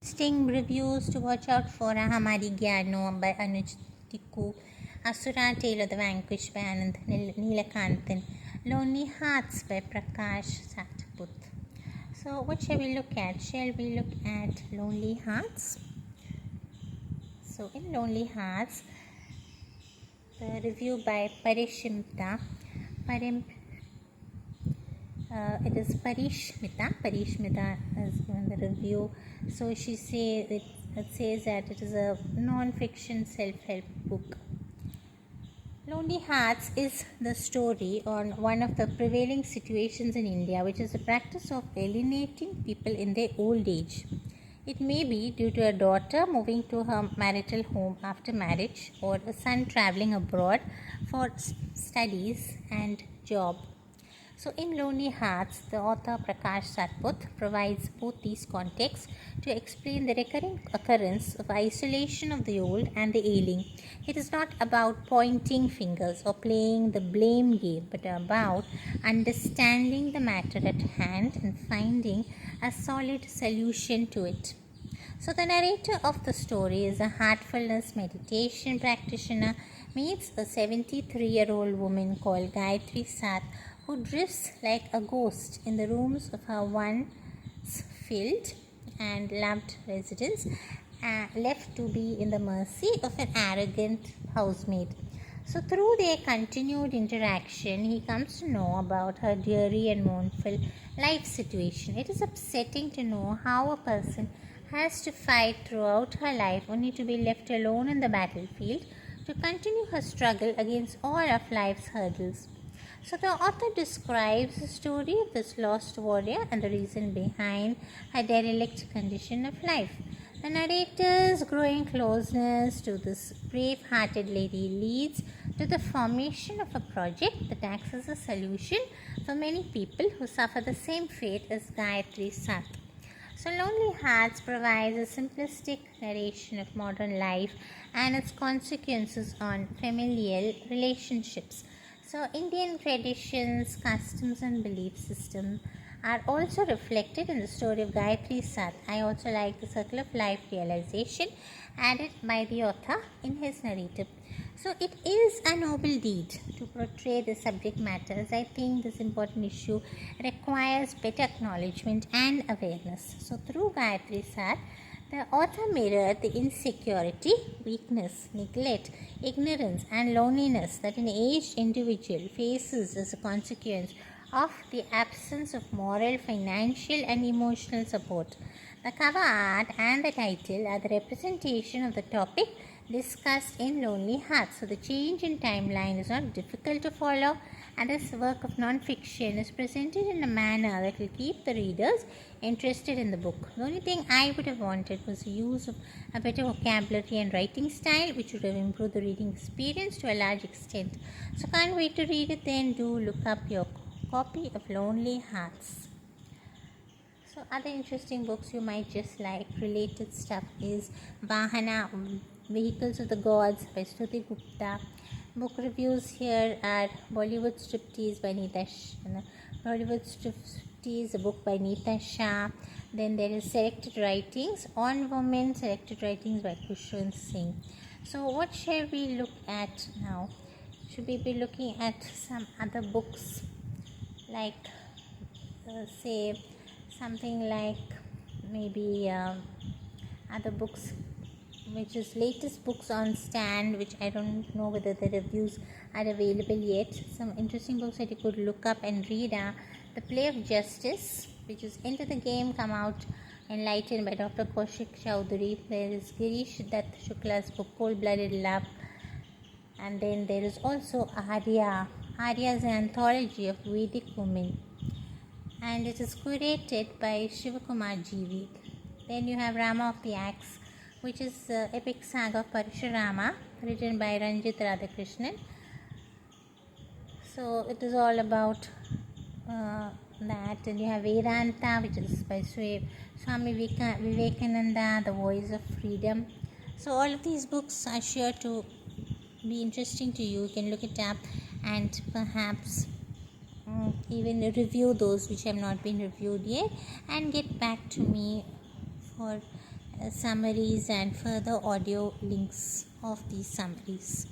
interesting reviews to watch out for are Hamari Gyano by Anuj Tikku, Asura Tale of the Vanquished by Anand Neelakanthan, Lonely Hearts by Prakash Satput. So what shall we look at? Shall we look at Lonely Hearts? So in Lonely Hearts, the review by Parishmita, it is Parishmita has given the review. So she it says that it is a non-fiction self-help book. Lonely Hearts is the story on one of the prevailing situations in India, which is the practice of alienating people in their old age. It may be due to a daughter moving to her marital home after marriage, or a son traveling abroad for studies and job. So in Lonely Hearts, the author Prakash Satput provides both these contexts to explain the recurring occurrence of isolation of the old and the ailing. It is not about pointing fingers or playing the blame game, but about understanding the matter at hand and finding a solid solution to it. So the narrator of the story is a heartfulness meditation practitioner meets a 73-year-old woman called Gayatri Sath, who drifts like a ghost in the rooms of her once filled and loved residence, left to be in the mercy of an arrogant housemaid. So through their continued interaction, he comes to know about her dreary and mournful life situation. It is upsetting to know how a person has to fight throughout her life only to be left alone in the battlefield to continue her struggle against all of life's hurdles. So the author describes the story of this lost warrior and the reason behind her derelict condition of life. The narrator's growing closeness to this brave-hearted lady leads to the formation of a project that acts as a solution for many people who suffer the same fate as Gayatri Sath. So Lonely Hearts provides a simplistic narration of modern life and its consequences on familial relationships. So Indian traditions, customs and belief systems are also reflected in the story of Gayatri Sath. I also like the circle of life realization added by the author in his narrative. So it is a noble deed to portray the subject matter, as I think this important issue requires better acknowledgement and awareness. So through Gayatri Sath, the author mirrored the insecurity, weakness, neglect, ignorance and loneliness that an aged individual faces as a consequence of the absence of moral, financial and emotional support. The cover art and the title are the representation of the topic discussed in Lonely Hearts. So the change in timeline is not difficult to follow, and this work of non-fiction is presented in a manner that will keep the readers interested in the book. The only thing I would have wanted was the use of a better vocabulary and writing style, which would have improved the reading experience to a large extent. So can't wait to read it. Then do look up your copy of Lonely Hearts. So other interesting books you might just like, related stuff, is Vahana, Vehicles of the Gods by Stuti Gupta. Book reviews here are Bollywood Striptease by Bollywood Striptease, a book by Neeta Shah. Then there is Selected Writings on Women, Selected Writings by Kushwant Singh. So what shall we look at now? Should we be looking at some other books, like say something like maybe other books, which is latest books on stand, which I don't know whether the reviews are available yet. Some interesting books that you could look up and read are The Play of Justice, which is Into the Game, come out enlightened by Dr. Kaushik Chowdhury. There is Girish Dutt Shukla's book Cold Blooded Love, and then there is also Arya is an anthology of Vedic women, and it is curated by Shivakumar GV. Then you have Rama of the Axe, which is the epic saga of Parashurama, written by Ranjit Radhakrishnan. So it is all about that. And you have Vedanta, which is by Swami Vivekananda, The Voice of Freedom. So all of these books are sure to be interesting to you. You can look it up and perhaps even review those which have not been reviewed yet, and get back to me for summaries and further audio links of these summaries.